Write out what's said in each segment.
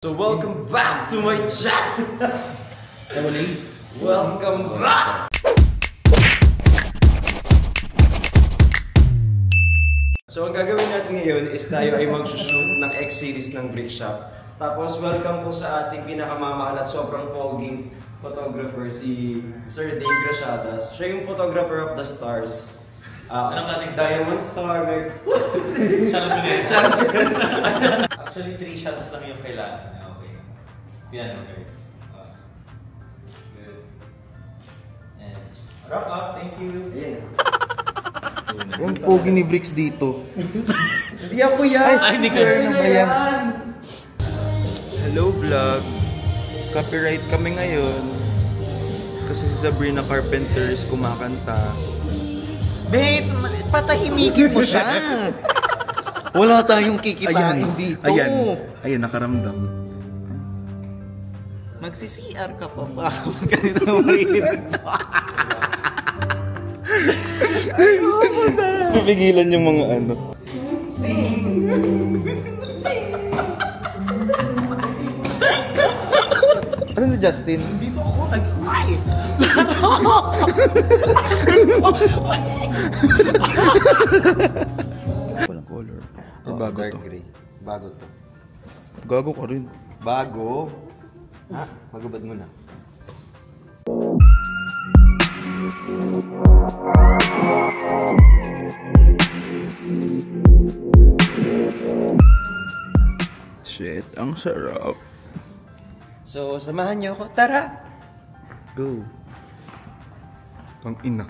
So welcome back to my channel! Welcome back! So ang gagawin natin ngayon is tayo ay magsushoot ng X-series ng Brick Shop. Tapos welcome po sa ating pinakamamahal at sobrang pogi photographer, si Sir Dave Graciadas. Siya yung photographer of the stars. Anong klaseng Diamond Star, Actually, 3 shots lang yung kailangan. Okay. Yan, guys. Good. And wrap up, thank you. Ayan. Yung pogi ni Bricks dito. Hindi ako yan! Ay, hindi ka. Sir, Ano ba yan? Hello vlog. Copyright kami ngayon. Kasi si Sabrina Carpenters kumakanta. Mate, patahimikin mo siya. Wala tayong kikitain dito. Ayan, nakaramdam. Magsi-CR ka pa ba? Ganito mo rin. Tapos pipigilan yung mga ano. Ano si Justin? Dito ako nag-ay! Walang color. Bago dark to. gray. Bago to. Gago ka rin. Bago? Ha? Magubad mo na. Shit, ang sarap. So, samahan niyo ako. Tara! Go. Ang ina.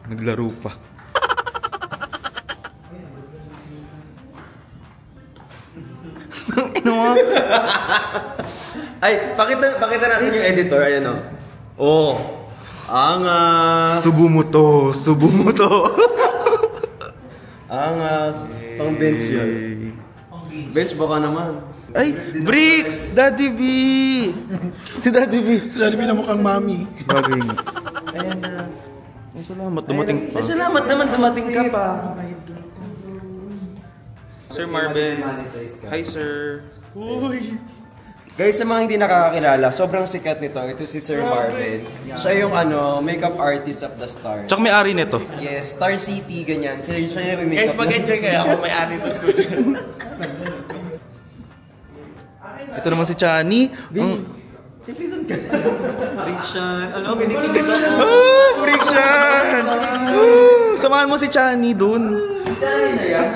Naglaro pa. Ang ina mo. Ay, pakita natin yung editor. Ayan o. Oh. Angas! Subo mo to. Subo mo to. Angas! Pang bench yun. Bench baka naman. Ay, Bricks! Daddy B! Si Daddy B. Si Daddy B na mukhang mami. Bagay nga. Ayan na. Ay, salamat. Dumating pa. Ay, salamat naman dumating ka pa. Sir Marvin. Hi, sir. Uy! Guys, sa mga hindi nakakakilala, sobrang sikat nito. Ito si Sir Marvin. Siya yung makeup artist of the stars. Tsaka may-ari nito. Yes, Star City, ganyan. Siya yung makeup. Guys, mag-enjoy kayo ako may-ari sa studio. Ito naman si Chani. Friction. Ano? Binitigil ko. Oh, Friction! Samahan mo si Chani dun. Chani na yan?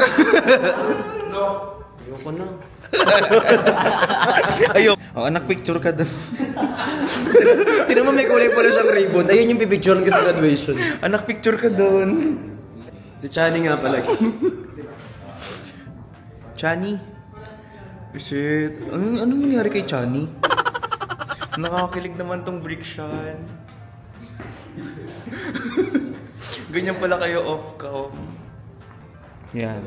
No. Ayoko na. Ayok. Oh, anak, picture ka dun. Tinan mo may kulay pala siyang ribbon. Ayun yung pipicturean ko sa graduation. Anak, picture ka dun. Si Chani nga pala. Chani. Shit. Ano nangyari kay Chani? Nakakakilig naman tong Brickshan. Ganyan pala kayo off ka off. Yan.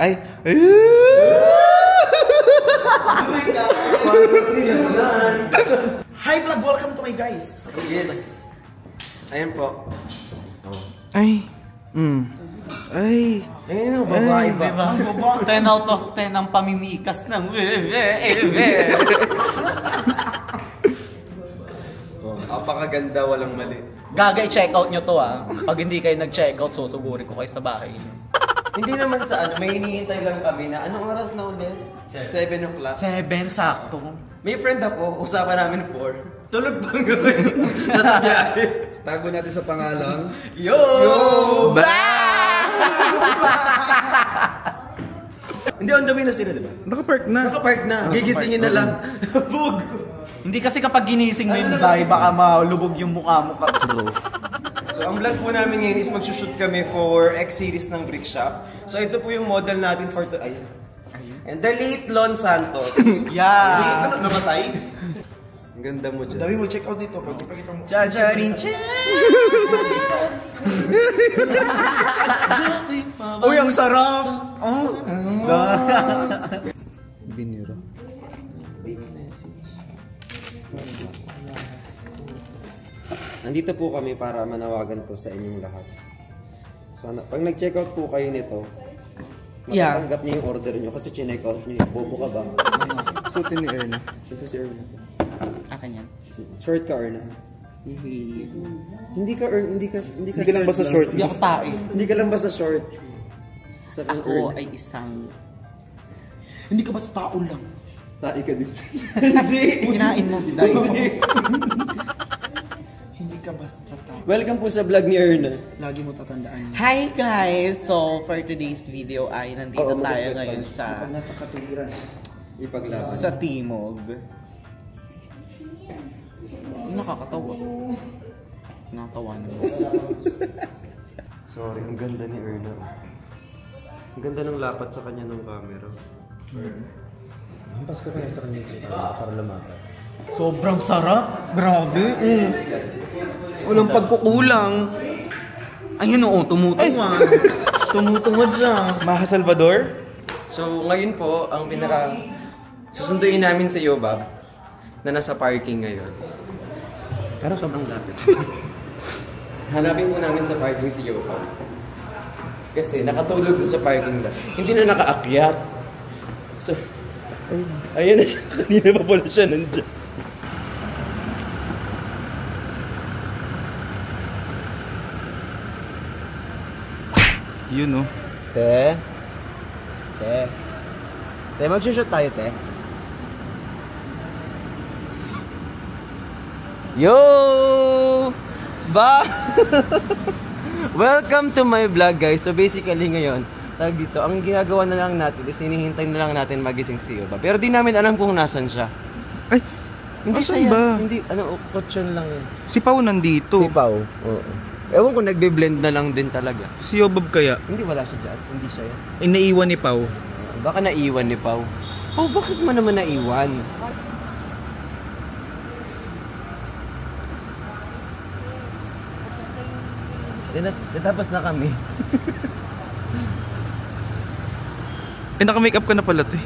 Ay! Hi vlog, welcome to my guys. Yes. Ayun po. Ay! Ay! Ayun yung babae ba? Diba? 10 out of 10 ang pamimikas ng Apakaganda, walang mali. Gaga, i-check out nyo to Pag hindi kayo nag-check out, susugurin ko kayo sa bahay. Hindi naman sa may hinihintay lang kami na anong oras na ulit? 7 o'clock. 7, sakto. May friend ako, usapan namin 4. Tulog bang gawin? Nasa biyahe. Tago natin sa pangalan. Yo! Hindi, on the way na sila, di ba? Nakapark na. Nakapark na. Gigisingin na lang. Bug! Hindi kasi kapag ginising mo yung bahay, baka malubog yung mukha mo. So, ang vlog po namin ngayon is magsushoot kami for X-series ng Brick Shop. So, ito po yung model natin for to... Ayun. And the late Lon Santos. Yeah! Ano, namatay? Ang ganda mo dyan. Dami mo check out dito. Pagpapakita mo. Chacharin Uy, ang sarap! Binira. Nandito po kami para manawagan po sa inyong lahat. Sana, pag nag-check out po kayo nito, Yeah. Matanggap niya yung order niyo kasi chinek out niyo. Bobo ka ba? Suotin ni Erna. Ito si Erna. Akin yan. Short ka, Erna. Hindi ka Hindi ka lang basta short. Hindi ako tae. Hindi ka lang basta short. Sa kang Ako Erna. ay isang... Hindi ka basta tao lang. Tae ka din. Hindi. Kinain mo, biday. Hindi ka basta tao. Welcome po sa vlog ni Erna. Lagi mo tatandaan. Hi guys! So, for today's video ay nandito Oo, tayo mag-start ngayon tayo. sa... Pag nasa katuwiran. Ipaglaban. sa Timog. Nakakatawa. Nakakatawa na. Sorry, ang ganda ni Erna. Ang ganda ng lapat sa kanya ng camera. Hampas ko kaya sa kanya sa camera para lumapat. Sobrang sarap. Grabe. Walang pagkukulang. Ayun oo, tumutuwa. Tumutuwa siya. Maha Salvador? So, ngayon po, ang susunduin namin sa Yobab na nasa parking ngayon. Pero sobrang lapit. Hanapin po namin sa parking si Yobab. Kasi nakatulog dun sa parking na. Hindi na nakaakyat. So, ayan na siya. Kanina pa pala siya nandiyan. Yun, oh. Te? Mag-shoot tayo, te. Yo! Ba! Welcome to my vlog, guys. So basically ngayon, dito, ang ginagawa na lang natin is hinihintay na lang natin magising si Yoba. Pero di namin alam kung nasan siya. Ay, Hindi asan siya yan. ba? Hindi, kutsyon lang yun. Si Pao nandito. Si Pao. Oo. Ewan ko, nagbe-blend na lang din talaga. Si Yobab kaya. Hindi, wala siya dyan. Hindi siya yan. Inaiwan ni Pao. Baka naiwan ni Pao. Pao, bakit mo naman naiwan? Tapos na kami. Naka-makeup ka na pala, te.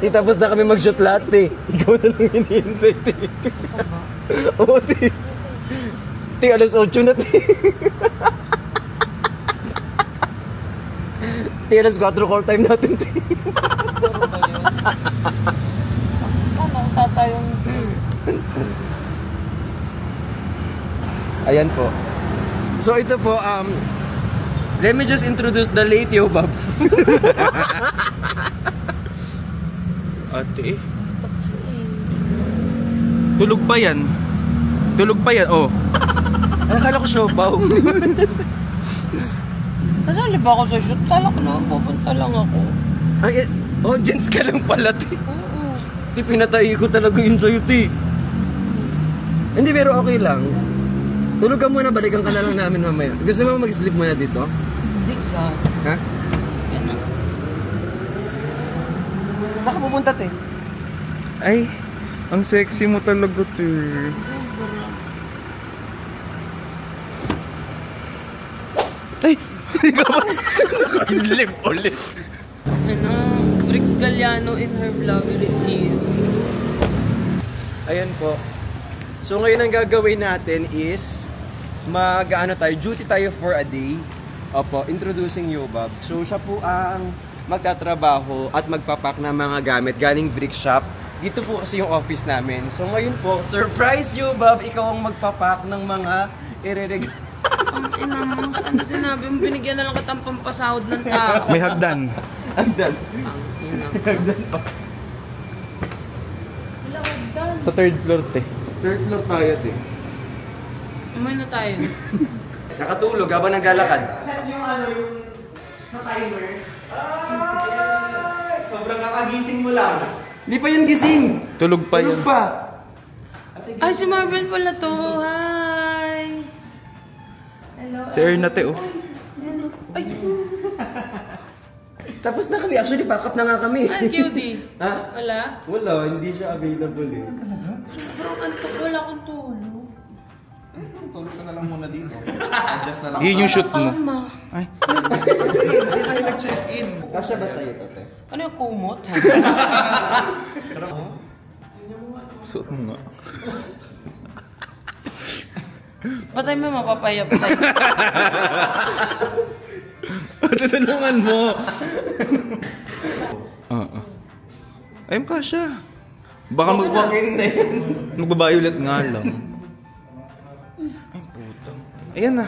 Di, tapos na kami mag-shoot lahat, eh. Ikaw na lang hinihintay, te. Oo, te. Te, alas 8 na, te. Te, alas 4 call time natin, te. Tatayong... Ayan po. So, ito po, let me just introduce the late Yobab. Ate. Tulog pa yan. Tulog pa yan, oh. Ay, akala ko siopaw. Nasali ba ako sa shoot? Kala ko naman pupunta lang ako. Ay, audience ka lang pala, te. Oo. Di, pinatay ko talaga yun sa'yo, te. Hindi, pero okay lang. Tulog ka muna, balikan ka na lang namin mamaya. Gusto mo mag-sleep muna dito? Hindi ka. Ha? Yan na. Saan ka pupunta, te? Ay, ang sexy mo talaga, te. Ay, Naka-live ulit. Ano, Brix Galliano in her vlog Steve. Ayan po. So ngayon ang gagawin natin is duty tayo for a day. Opo, introducing Yobab. So siya po ang magtatrabaho at magpapak ng mga gamit galing brick shop. Dito po kasi yung office namin. So ngayon po, surprise Yobab, ikaw ang magpapak ng mga irereg... Ang ina mo, ano sinabi mo, binigyan na lang kitang pampasahod ng tao. may hagdan. Andan. Ang ina. Wala, hagdan. Sa third floor, te. Third floor tayo, te. Umay na tayo. Nakatulog habang naglalakad. Sobrang kakagising mo lang. Hindi pa yan gising. Tulog pa yan. Tulog pa. Ay, si Marvel pala to. Hi! Hello. Si Erna, te, oh. Tapos na kami. Actually, pack up na nga kami. Ay, cutie. Ha? Wala? Wala, hindi siya available eh. Sobrang antok, wala akong tulog. Tulog ka na lang muna dito. Adjust na lang. Yun yung shoot mo. Kama. Ay, Hindi tayo nag-check-in. Kasya ba sa'yo to, te? Ano yung kumot? suot mo nga. Patay mo, mapapaya. Patay. Tutulungan mo. Ayun ka siya. Baka magbabayulat nga lang. Ay, puto. Ayan na.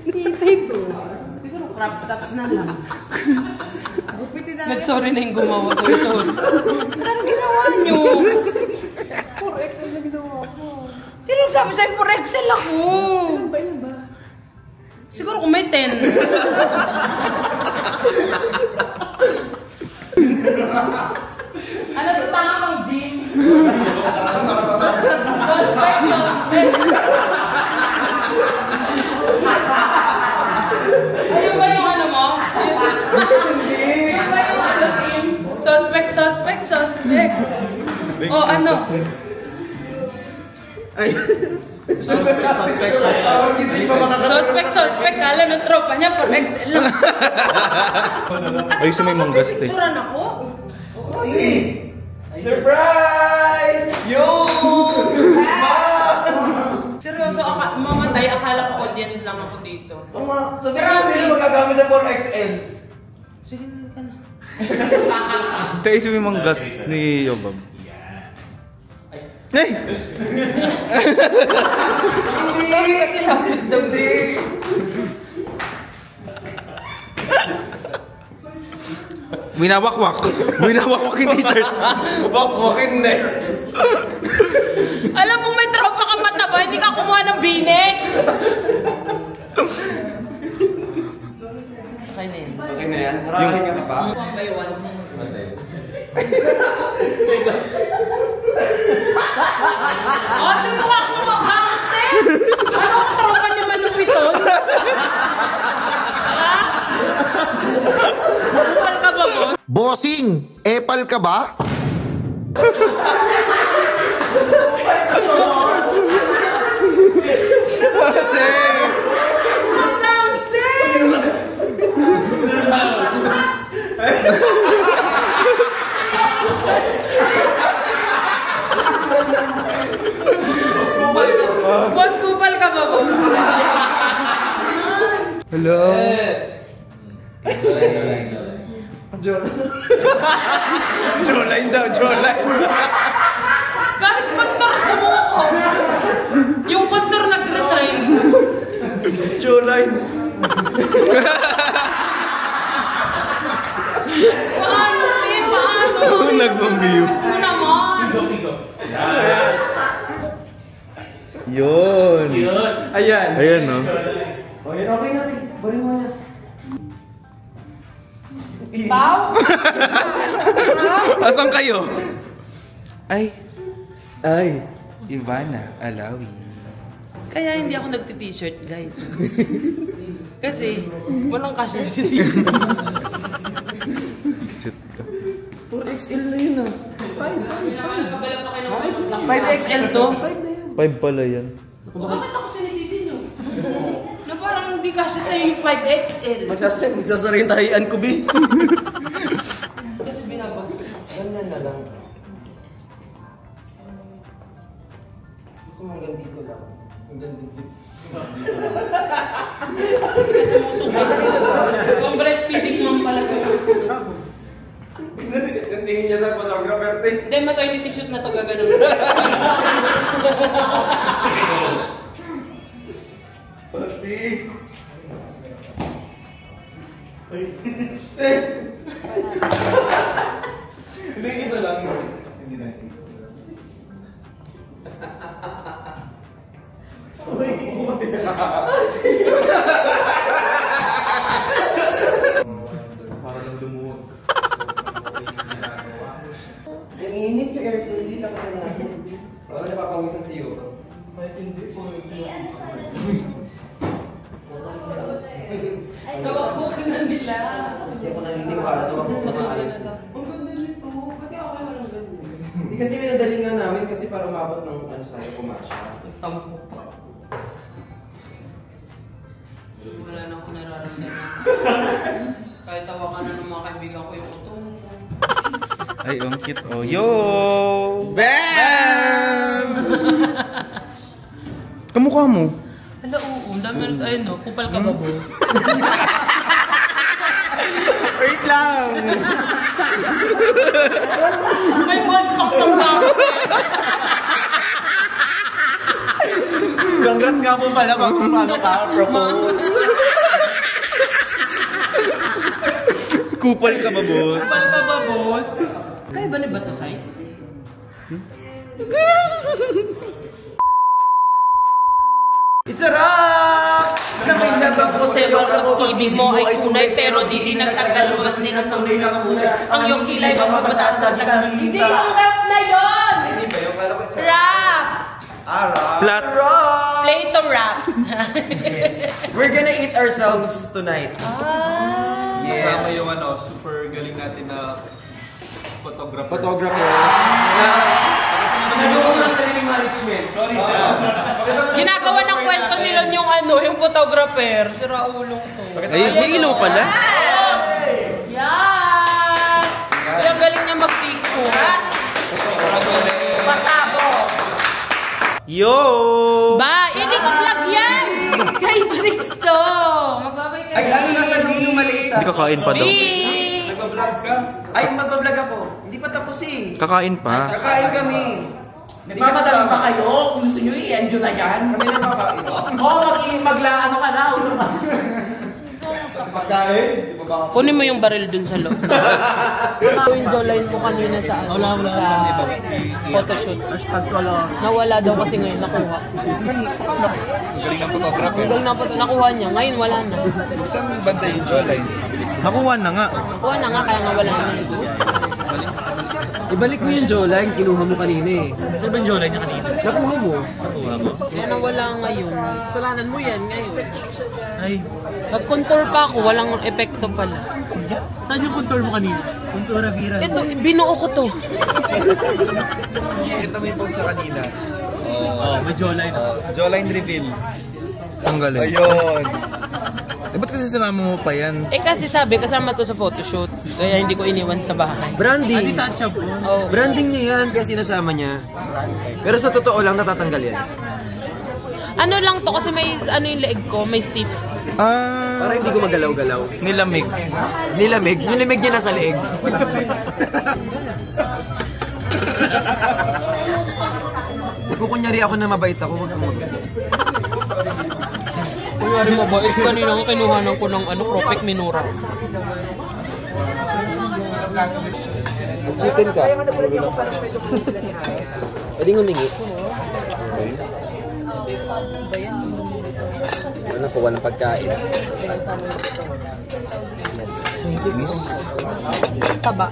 Hitay ko. Siguro crop top na lang. Nag-sorry na yung gumawa ko. Sorry. Anong ginawa nyo? 4XL na ginawa ko. Sino sabi sa'yo 4XL ako? Ilan ba? Siguro kung may 10. Ano ba tama kang gym? Ayun ba yung ano mo? Hindi. Ayun ba yung ano, team? Suspect. O ano? Ay. Suspect. Kala ng tropa niya, 4XL lang. Ay, gusto may manggaste. Picturean ako? Surprise! Yo! Seryoso, mamatay. Akala ko audience lang ako dito. Tama. So, di ba sila magagamit ng 4XL? Sige ka na. Tayo gusto may manggas ni Yobab. Ay! Sorry kasi lapit daw. Hindi! Winawakwak yung t-shirt. Wakwakin na eh. Alam mo may tropa ka mataba, hindi ka kumuha ng binek. Okay na yun. Okay na yan? Marami ka pa? One by one. Ate mo ka kung mag-hamster! Ano ka tropa niya malupiton? Ha? Epal ka ba, boss? Bossing! Epal ka ba? Boss, kupal ka ba, boss? Hello? Yes! Jawline daw, jawline. Kahit kontor sa mukha. Yung kontor nag-resign. Jawline. Paano, paano? Nagpambiyo. Gusto mo naman. Yun. Ayan. Ayan, no? Okay, okay natin. Balik mo na. Pau? Asan kayo? Ay. Ivana, Alawi. Kaya hindi ako nagti-t-shirt, guys. Kasi walang kasya sa t-shirt. 4XL na yun ah. 5XL to? 5 pala yan. Bakit ako sinisisi nyo? Na parang hindi kasya sa'yo yung 5XL. Magsasarayin tahian ko, B. Kasi binabag. Ganyan na lang. Gusto mo hanggang dito lang. Hanggang dito. Kasi musubot. Kung breastfeeding mom pala ko. Yung tingin niya sa photographer, te. Hindi, maternity shoot na to gaganon. Pati. Hindi, isa lang. Hindi na. Parang lumuwag. Ang init yung aircon, hindi lang kasi natin. Parang napapawisan si Yuko. Tawag ko na nila. Hindi ako naniniwala. Tawag ko kumaalis. Ang ganda nito. Pati ako walang ganda. Hindi kasi minadali nga namin kasi para umabot ng ano sa'yo, kumasya. Tampo pa. Wala na ako nararamdaman. Kahit tawakan na ng mga kaibigan ko yung utong ko. Ay, ang cute. Oh, yo! Bam! Kamukha mo. Hala, oo. Dami ay no, kupal ka ba, boss? Wait lang! May one cup ng box. Congrats nga po pala kung paano ka propose. Kupal ka ba, boss? Kupal ka ba, boss? Kaya ba ni Batusay? It's a rock! Nakainabang ko sa iyo Ang ibig mo ay tunay pero di nagtagal lumabas din ang tunay na kulay. Ang iyong kilay magpapataas sa tagal. Hindi yung rap na yun! Hindi ba yung kala ko it's a Rap! rock? Flat. Rock! Plato raps. We're gonna eat ourselves tonight. Kasama yung super galing natin na photographer. Photographer. Nagawang ng sariling management. Sorry Ginagawa ng kwento nila yung photographer. Sira ulong to. Ay, may ilaw pala. Yes! Ang galing niya mag-picture. Yo! Ba, inig-vlog yan! Kay Bricks to! Magbabay kayo. Ay, lalo na sa yung maliit. Hindi kakain pa daw. Nagbablog ka? Ay, magbablog ako. Hindi pa tapos eh. Kakain pa. Kakain kami. Nagpapadala ba kayo? Kung gusto nyo i-end nyo na yan? Kami na kakain. Oo, maglaano ka na, ulo ka. Pagkain? Di ba ba? Kunin mo yung baril dun sa loob. Ako yung jawline ko kanina sa photoshoot. Nawala daw kasi ngayon nakuha. Galing ng photographer. Ang galing na nakuha niya. Ngayon wala na. Saan banda yung jawline? Nakuha na nga. Nakuha na nga kaya nawala na. Ibalik mo yung jawline, kinuha mo kanina eh. Saan ba yung jawline niya kanina? Nakuha mo. Nakuha mo? Kaya nawala ngayon. Kasalanan mo yan ngayon. Ay, Nag-contour pa ako, walang epekto pala. saan yung contour mo kanina? Contour Avira. Ito, binuo ko to. Kita mo yung post na kanina. Oh, may jawline. Jawline reveal. Ang galing. Ayun. Eh, ba't kasi sinama mo pa yan? Eh kasi sabi, kasama to sa photoshoot. Kaya hindi ko iniwan sa bahay. Branding. Untouchable. Oh. Branding niya yan kasi sinasama niya. Pero sa totoo lang, natatanggal yan. Ano lang to kasi may ano yung leeg ko, may stiff. Para hindi ko magalaw-galaw. Nilamig. Nilamig. Nilamig niya na sa leeg. Kukunyari ako na mabait ako. Huwag kang Kunyari mabait, kanina nga kinuhanan ko ng Propek Minura. Chicken ka. Pwede ngumingi. Ano ko, walang pagkain. Taba.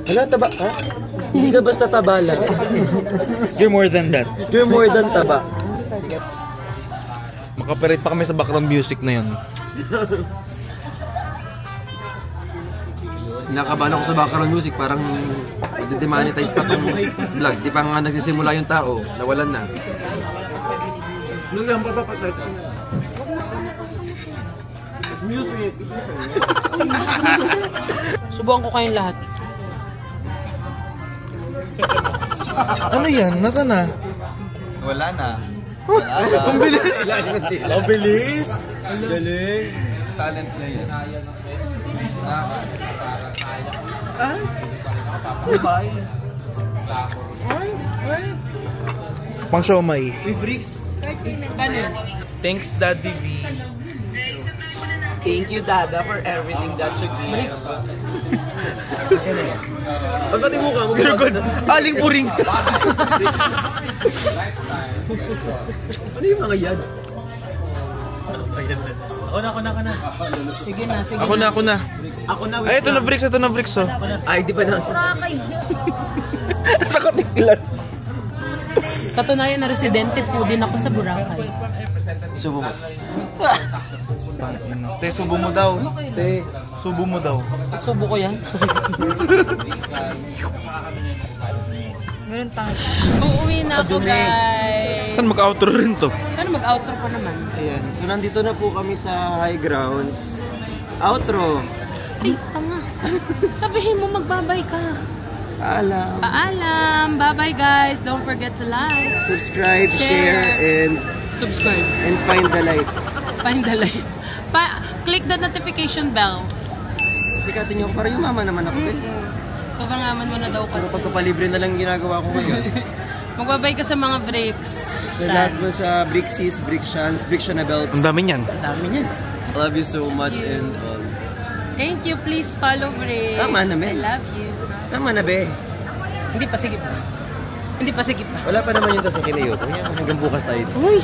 Wala, taba ka? Hindi ka basta taba lang. You're more than that. You're more than taba. Makaparate pa kami sa background music na yun. Kinakabahan ako sa background music, parang demonetize pa tong vlog. Di pa nga nagsisimula yung tao, nawalan na. Subukan ko kayong lahat. Ano yan? Nasaan na? Wala na. Ang bilis! Ang bilis! Galing. Talent na yan. Pang siomay. Paano yun? Thanks, Daddy V. Thank you, Dada, for everything that you give. Pagpati mo ka, Good. Aling puring. ano yung mga yan? Ako na. Sige na, sige Ako na. Ako na, Ay, ito na bricks, oh. Ay, di pa na. Sa katiklan. Katunayan na residente po din ako sa Boracay. Subo mo. Te, subo mo daw. Te, Subo mo daw. Subo ko yan. Meron tayo. Uuwi na ako, guys. Saan mag-outro rin to? Sana mag-outro pa naman. ayan. So, nandito na po kami sa High Grounds. Outro. Ay, tama. Sabihin mo magbabay ka. Paalam. Bye-bye guys. Don't forget to like, Subscribe, Share. and subscribe, find the light. find the like. Click the notification bell. Sikatin niyo ako para yumaman naman ako, eh. Sobrang aman mo na daw Pero kasi. pagpapalibre na lang ginagawa ko ngayon. Magbabay ka sa mga breaks. Sa lahat mo sa Brixies, Brixians, Brixionabels. Ang dami niyan. Dami niyan. I love you so much and all. Thank you. Please follow breaks. Tama na, I men. love you. Tama na, be. Hindi pa, sige pa. Hindi pa, sige pa. Wala pa naman yung sasakyan na yun. Hanggang bukas tayo. Uy!